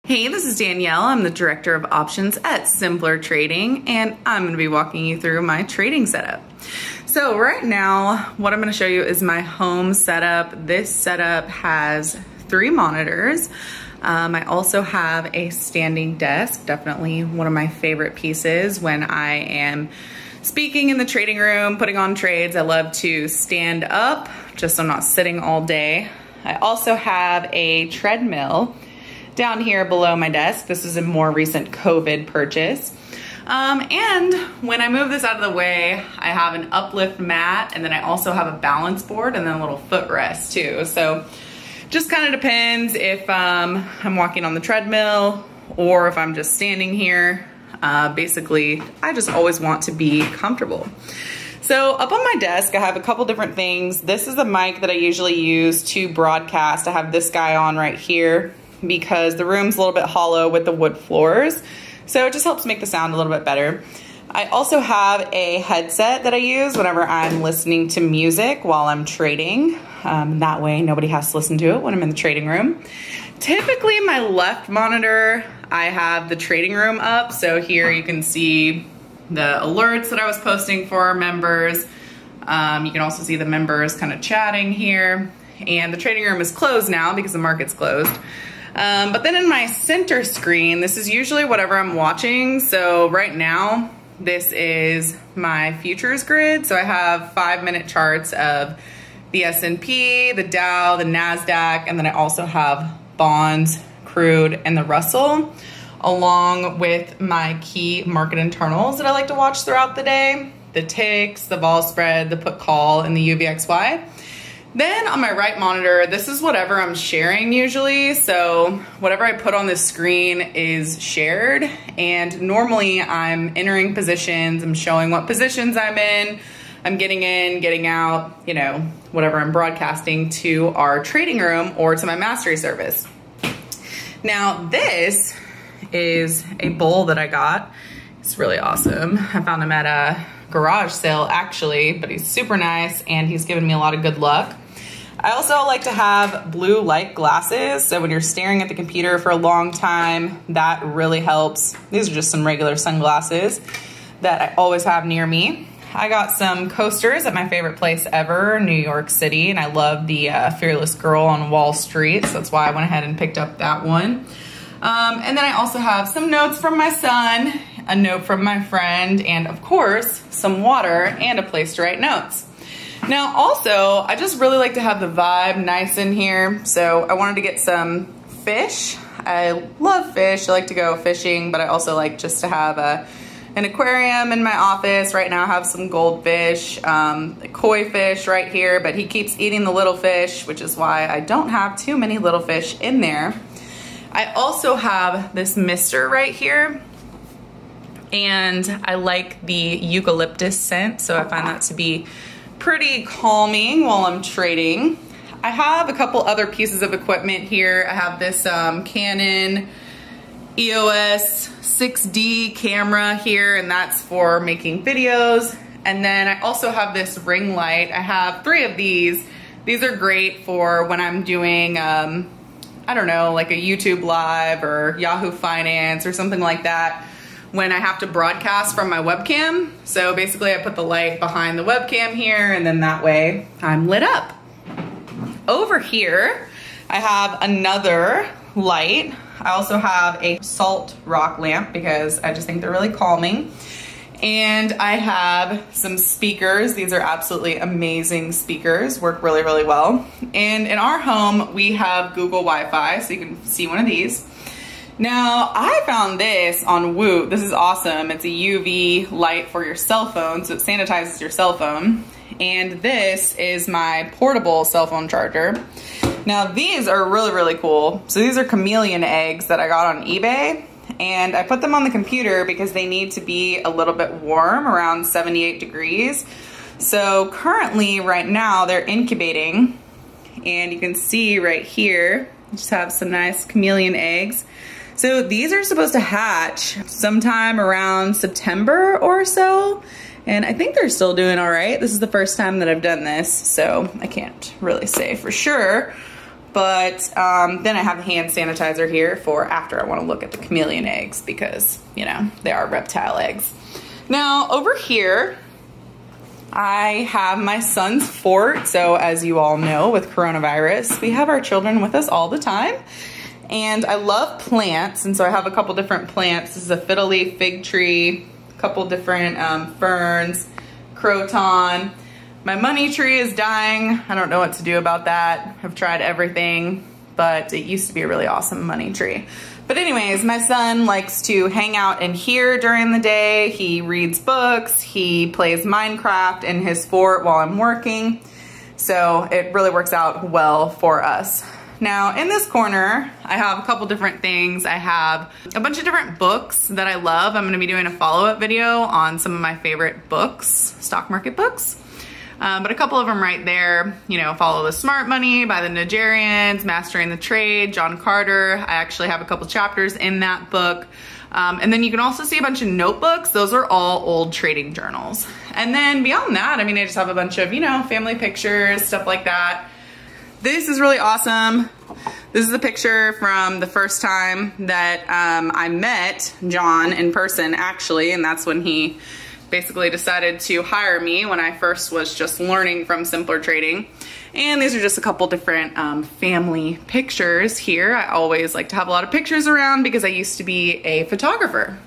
Hey, this is Danielle. I'm the Director of Options at Simpler Trading, and I'm going to be walking you through my trading setup. So right now, what I'm going to show you is my home setup. This setup has 3 monitors. I also have a standing desk, definitely one of my favorite pieces when I am speaking in the trading room, putting on trades. I love to stand up, just so I'm not sitting all day. I also have a treadmill down here below my desk. This is a more recent COVID purchase. And when I move this out of the way, I have an uplift mat, and then I also have a balance board and then a little footrest too. So just kind of depends if I'm walking on the treadmill or if I'm just standing here. Basically, I just always want to be comfortable. So up on my desk, I have a couple different things. This is the mic that I usually use to broadcast. I have this guy on right here because the room's a little bit hollow with the wood floors. So it just helps make the sound a little bit better. I also have a headset that I use whenever I'm listening to music while I'm trading. That way nobody has to listen to it when I'm in the trading room. Typically my left monitor, I have the trading room up. So here you can see the alerts that I was posting for our members. You can also see the members kind of chatting here. And the trading room is closed now because the market's closed. But then in my center screen, this is usually whatever I'm watching. So right now, this is my futures grid. So I have 5-minute charts of the S&P, the Dow, the NASDAQ, and then I also have bonds, crude, and the Russell, along with my key market internals that I like to watch throughout the day, the ticks, the vol spread, the put call, and the UVXY. Then on my right monitor, this is whatever I'm sharing usually. So whatever I put on this screen is shared. And normally I'm entering positions, I'm showing what positions I'm in, getting out, you know, whatever I'm broadcasting to our trading room or to my mastery service. Now this is a bowl that I got. It's really awesome. I found him at a garage sale actually, but he's super nice and he's given me a lot of good luck. I also like to have blue light glasses. So when you're staring at the computer for a long time, that really helps. These are just some regular sunglasses that I always have near me. I got some coasters at my favorite place ever, New York City, and I love the Fearless Girl on Wall Street. So that's why I went ahead and picked up that one. And then I also have some notes from my son, a note from my friend, and of course, some water and a place to write notes. Now also, I just really like to have the vibe nice in here. So I wanted to get some fish. I love fish, I like to go fishing, but I also like just to have an aquarium in my office. Right now I have some goldfish, koi fish right here, but he keeps eating the little fish, which is why I don't have too many little fish in there. I also have this mister right here, and I like the eucalyptus scent, so I find that to be pretty calming while I'm trading. I have a couple other pieces of equipment here. I have this Canon EOS 6D camera here, and that's for making videos. And then I also have this ring light. I have 3 of these. These are great for when I'm doing I don't know, like a YouTube live or Yahoo Finance or something like that, when I have to broadcast from my webcam. So basically I put the light behind the webcam here, and then that way I'm lit up. Over here, I have another light. I also have a salt rock lamp because I just think they're really calming. And I have some speakers. These are absolutely amazing speakers, work really, really well. And in our home, we have Google Wi-Fi, so you can see one of these. Now, I found this on Woot. This is awesome. It's a UV light for your cell phone, so it sanitizes your cell phone. And this is my portable cell phone charger. Now, these are really, really cool. So these are chameleon eggs that I got on eBay. And I put them on the computer because they need to be a little bit warm, around 78 degrees. So currently, right now, they're incubating. And you can see right here, just have some nice chameleon eggs. So these are supposed to hatch sometime around September or so. And I think they're still doing all right. This is the first time that I've done this, so I can't really say for sure. But then I have the hand sanitizer here for after I want to look at the chameleon eggs because, you know, they are reptile eggs. Now over here, I have my son's fort. So as you all know, with coronavirus, we have our children with us all the time. And I love plants. And so I have a couple different plants. This is a fiddle leaf fig tree, a couple different ferns, croton. My money tree is dying. I don't know what to do about that. I've tried everything, but it used to be a really awesome money tree. But anyways, my son likes to hang out in here during the day. He reads books, he plays Minecraft in his fort while I'm working. So it really works out well for us. Now in this corner, I have a couple different things. I have a bunch of different books that I love. I'm gonna be doing a follow-up video on some of my favorite books, stock market books. But a couple of them right there, you know, Follow the Smart Money by the Nigerians, Mastering the Trade, John Carter. I actually have a couple chapters in that book. And then you can also see a bunch of notebooks. Those are all old trading journals. And then beyond that, I mean, I just have a bunch of, you know, family pictures, stuff like that. This is really awesome. This is a picture from the first time that I met John in person, actually, and that's when he basically decided to hire me when I first was just learning from Simpler Trading. And these are just a couple different family pictures here. I always like to have a lot of pictures around because I used to be a photographer.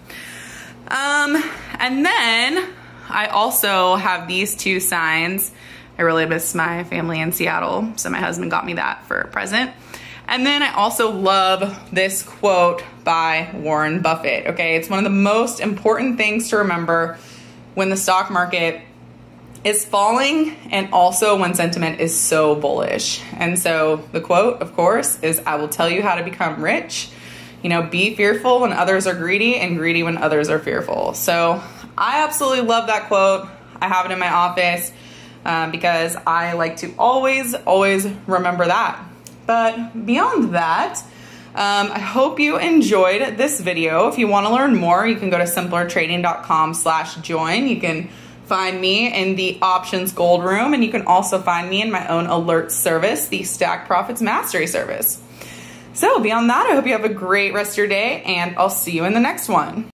And then I also have these two signs. I really miss my family in Seattle, so my husband got me that for a present. And then I also love this quote by Warren Buffett, okay? It's one of the most important things to remember when the stock market is falling and also when sentiment is so bullish. And so the quote, of course, is, "I will tell you how to become rich. You know, be fearful when others are greedy and greedy when others are fearful." So I absolutely love that quote. I have it in my office because I like to always remember that. But beyond that, I hope you enjoyed this video. If you want to learn more, you can go to simplertrading.com/join. You can find me in the options gold room, and you can also find me in my own alert service, the Stack Profits Mastery service. So beyond that, I hope you have a great rest of your day, and I'll see you in the next one.